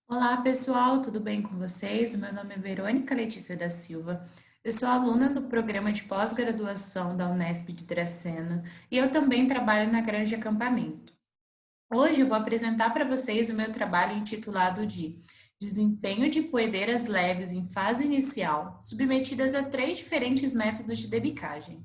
Olá, pessoal, tudo bem com vocês? O meu nome é Verônica Letícia da Silva. Eu sou aluna do programa de pós-graduação da Unesp de Dracena e eu também trabalho na Grande Acampamento. Hoje eu vou apresentar para vocês o meu trabalho intitulado de Desempenho de poedeiras leves em fase inicial, submetidas a três diferentes métodos de debicagem.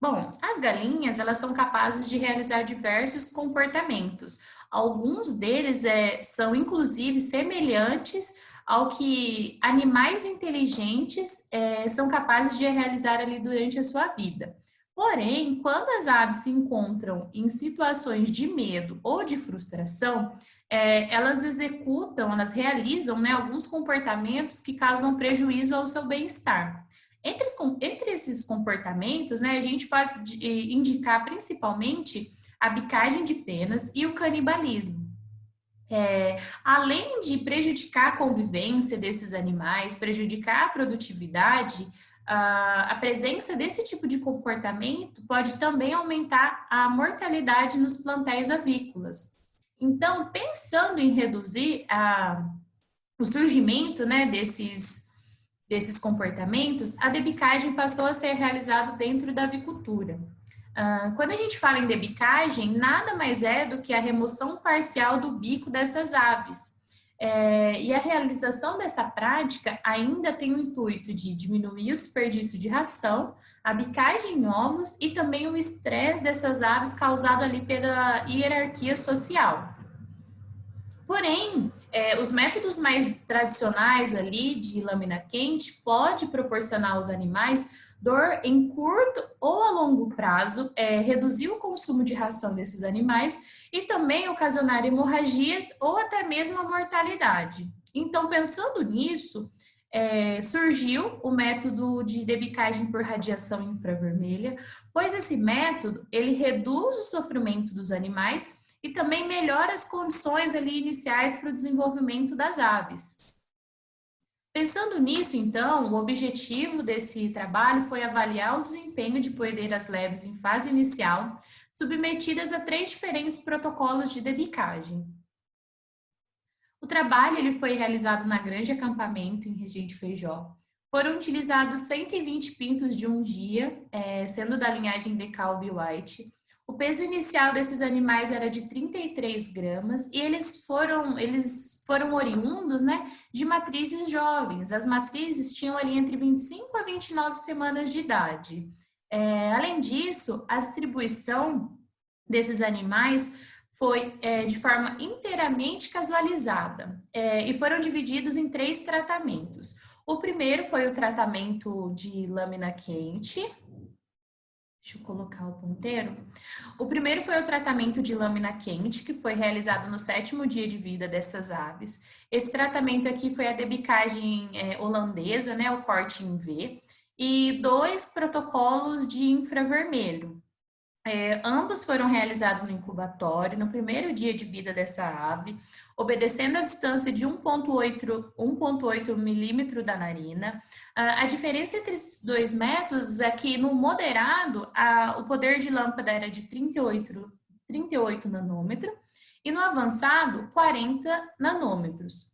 Bom, as galinhas, elas são capazes de realizar diversos comportamentos. Alguns deles são, inclusive, semelhantes ao que animais inteligentes são capazes de realizar ali durante a sua vida. Porém, quando as aves se encontram em situações de medo ou de frustração, elas realizam, né, alguns comportamentos que causam prejuízo ao seu bem-estar. Entre esses comportamentos, né, a gente pode indicar principalmente a bicagem de penas e o canibalismo. Além de prejudicar a convivência desses animais, prejudicar a produtividade, a presença desse tipo de comportamento pode também aumentar a mortalidade nos plantéis avícolas. Então, pensando em reduzir o surgimento, né, desses comportamentos, a debicagem passou a ser realizada dentro da avicultura. Quando a gente fala em debicagem, nada mais é do que a remoção parcial do bico dessas aves. E a realização dessa prática ainda tem o intuito de diminuir o desperdício de ração, a bicagem em ovos e também o estresse dessas aves causado ali pela hierarquia social. Porém, os métodos mais tradicionais ali de lâmina quente pode proporcionar aos animais dor em curto ou a longo prazo, reduzir o consumo de ração desses animais e também ocasionar hemorragias ou até mesmo a mortalidade. Então, pensando nisso, surgiu o método de debicagem por radiação infravermelha, pois esse método ele reduz o sofrimento dos animais e também melhora as condições ali iniciais para o desenvolvimento das aves. Pensando nisso, então, o objetivo desse trabalho foi avaliar o desempenho de poedeiras leves em fase inicial, submetidas a três diferentes protocolos de debicagem. O trabalho ele foi realizado na Grande Acampamento, em Regente Feijó. Foram utilizados 120 pintos de um dia, sendo da linhagem DeKalb White. O peso inicial desses animais era de 33 gramas e eles foram oriundos, né, de matrizes jovens. As matrizes tinham ali entre 25 a 29 semanas de idade. Além disso, a distribuição desses animais foi de forma inteiramente casualizada e foram divididos em três tratamentos. O primeiro foi o tratamento de lâmina quente. Deixa eu colocar o ponteiro. O primeiro foi o tratamento de lâmina quente, que foi realizado no 7º dia de vida dessas aves. Esse tratamento aqui foi a debicagem holandesa, né, o corte em V, e dois protocolos de infravermelho. Ambos foram realizados no incubatório, no primeiro dia de vida dessa ave, obedecendo a distância de 1,8 milímetro da narina. A diferença entre esses dois métodos é que no moderado, o poder de lâmpada era de 38 nanômetro e no avançado, 40 nanômetros.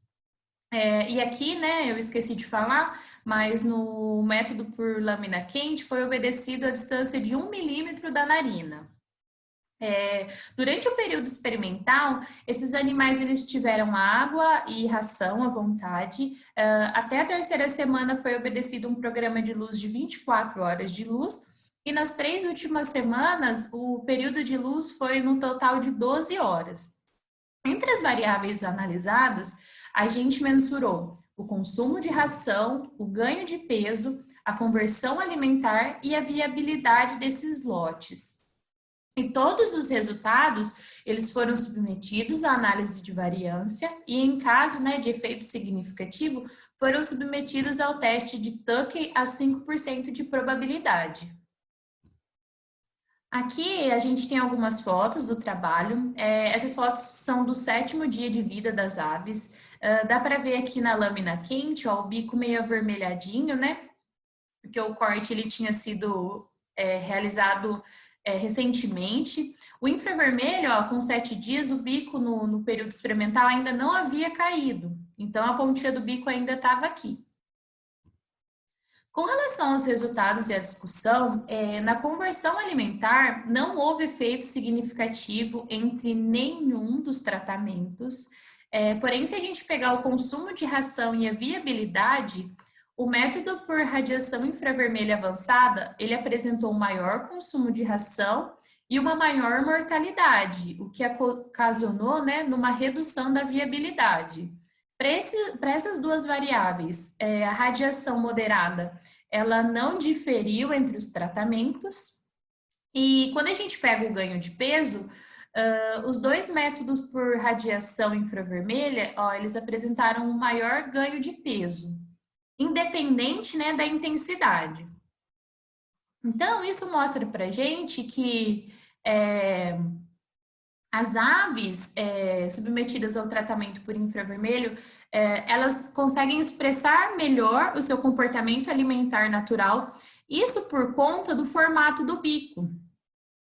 E aqui, né, eu esqueci de falar, mas no método por lâmina quente foi obedecido a distância de 1 milímetro da narina. Durante o período experimental, esses animais eles tiveram água e ração à vontade. Até a terceira semana foi obedecido um programa de luz de 24 horas de luz. E nas 3 últimas semanas, o período de luz foi no total de 12 horas. Entre as variáveis analisadas, a gente mensurou o consumo de ração, o ganho de peso, a conversão alimentar e a viabilidade desses lotes. E todos os resultados, eles foram submetidos à análise de variância e, em caso, né, de efeito significativo, foram submetidos ao teste de Tuckey a 5% de probabilidade. Aqui a gente tem algumas fotos do trabalho. Essas fotos são do 7º dia de vida das aves. Dá para ver aqui na lâmina quente, ó, o bico meio avermelhadinho, né? Porque o corte ele tinha sido realizado recentemente. O infravermelho, ó, com 7 dias, o bico no período experimental ainda não havia caído. Então, a pontinha do bico ainda estava aqui. Com relação aos resultados e à discussão, na conversão alimentar não houve efeito significativo entre nenhum dos tratamentos. Porém, se a gente pegar o consumo de ração e a viabilidade, o método por radiação infravermelha avançada, ele apresentou um maior consumo de ração e uma maior mortalidade, o que ocasionou, né, numa redução da viabilidade. Para essas duas variáveis, a radiação moderada, ela não diferiu entre os tratamentos. E quando a gente pega o ganho de peso, os dois métodos por radiação infravermelha, ó, eles apresentaram um maior ganho de peso, independente, né, da intensidade. Então, isso mostra para gente que as aves submetidas ao tratamento por infravermelho, elas conseguem expressar melhor o seu comportamento alimentar natural, isso por conta do formato do bico.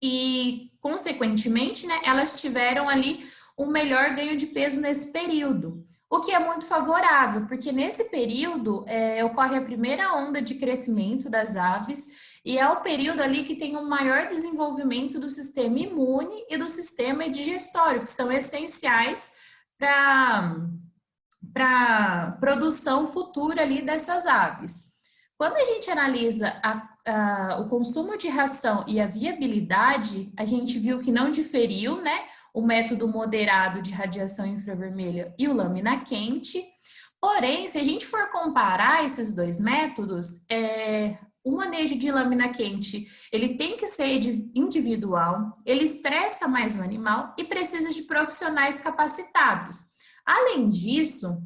E, consequentemente, né, elas tiveram ali um melhor ganho de peso nesse período, o que é muito favorável, porque nesse período ocorre a primeira onda de crescimento das aves e é o período ali que tem um maior desenvolvimento do sistema imune e do sistema digestório, que são essenciais para a produção futura ali dessas aves. Quando a gente analisa o consumo de ração e a viabilidade, a gente viu que não diferiu, né? O método moderado de radiação infravermelha e o lâmina quente. Porém, se a gente for comparar esses dois métodos, o manejo de lâmina quente, ele tem que ser individual, ele estressa mais o animal e precisa de profissionais capacitados. Além disso,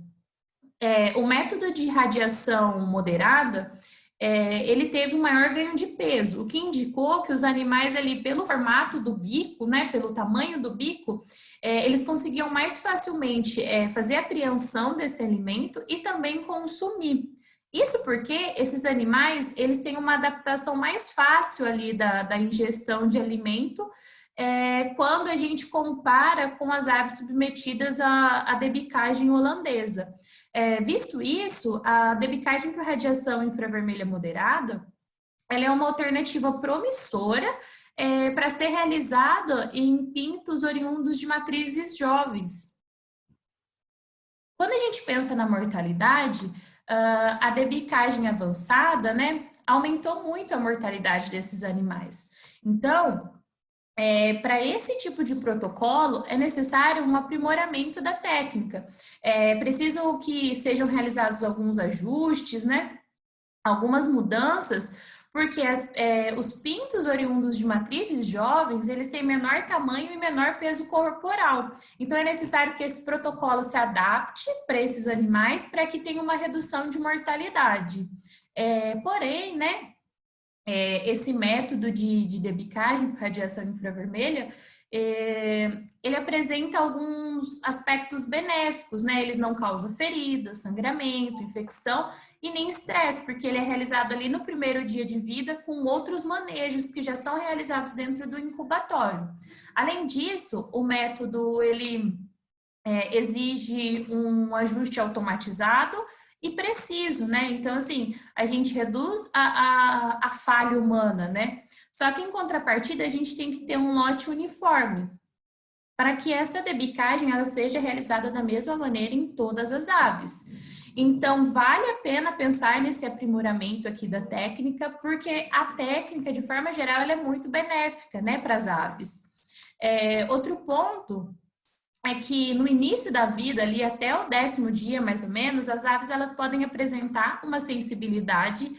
o método de radiação moderada, ele teve um maior ganho de peso, o que indicou que os animais ali, pelo formato do bico, né, pelo tamanho do bico, eles conseguiam mais facilmente fazer a apreensão desse alimento e também consumir. Isso porque esses animais, eles têm uma adaptação mais fácil ali da ingestão de alimento, quando a gente compara com as aves submetidas à debicagem holandesa. Visto isso, a debicagem por radiação infravermelha moderada, ela é uma alternativa promissora para ser realizada em pintos oriundos de matrizes jovens. Quando a gente pensa na mortalidade, a debicagem avançada, né, aumentou muito a mortalidade desses animais. Então, para esse tipo de protocolo, é necessário um aprimoramento da técnica. É preciso que sejam realizados alguns ajustes, né? Algumas mudanças, porque os pintos oriundos de matrizes jovens, eles têm menor tamanho e menor peso corporal. Então, é necessário que esse protocolo se adapte para esses animais para que tenha uma redução de mortalidade. Porém, né? Esse método de debicagem por radiação infravermelha, ele apresenta alguns aspectos benéficos, né? Ele não causa ferida, sangramento, infecção e nem estresse, porque ele é realizado ali no primeiro dia de vida com outros manejos que já são realizados dentro do incubatório. Além disso, o método, ele exige um ajuste automatizado e preciso, né? Então, assim, a gente reduz a falha humana, né? Só que, em contrapartida, a gente tem que ter um lote uniforme para que essa debicagem ela seja realizada da mesma maneira em todas as aves. Então, vale a pena pensar nesse aprimoramento aqui da técnica, porque a técnica, de forma geral, ela é muito benéfica, né, para as aves. Outro ponto é que no início da vida, ali até o 10º dia, mais ou menos, as aves elas podem apresentar uma sensibilidade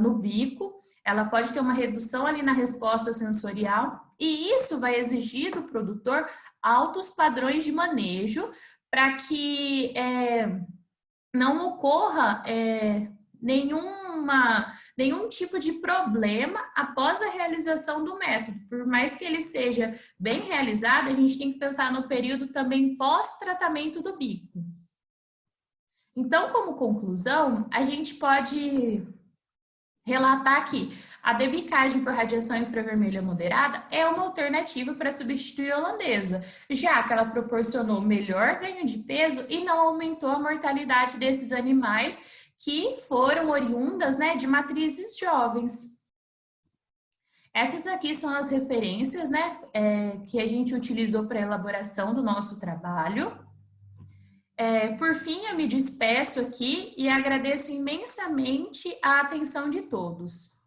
no bico, ela pode ter uma redução ali na resposta sensorial, e isso vai exigir do produtor altos padrões de manejo para que não ocorra nenhum tipo de problema após a realização do método. Por mais que ele seja bem realizado, a gente tem que pensar no período também pós-tratamento do bico. Então, como conclusão, a gente pode relatar que a debicagem por radiação infravermelha moderada é uma alternativa para substituir a holandesa, já que ela proporcionou melhor ganho de peso e não aumentou a mortalidade desses animais que foram oriundas, né, de matrizes jovens. Essas aqui são as referências, né, que a gente utilizou para a elaboração do nosso trabalho. Por fim, eu me despeço aqui e agradeço imensamente a atenção de todos.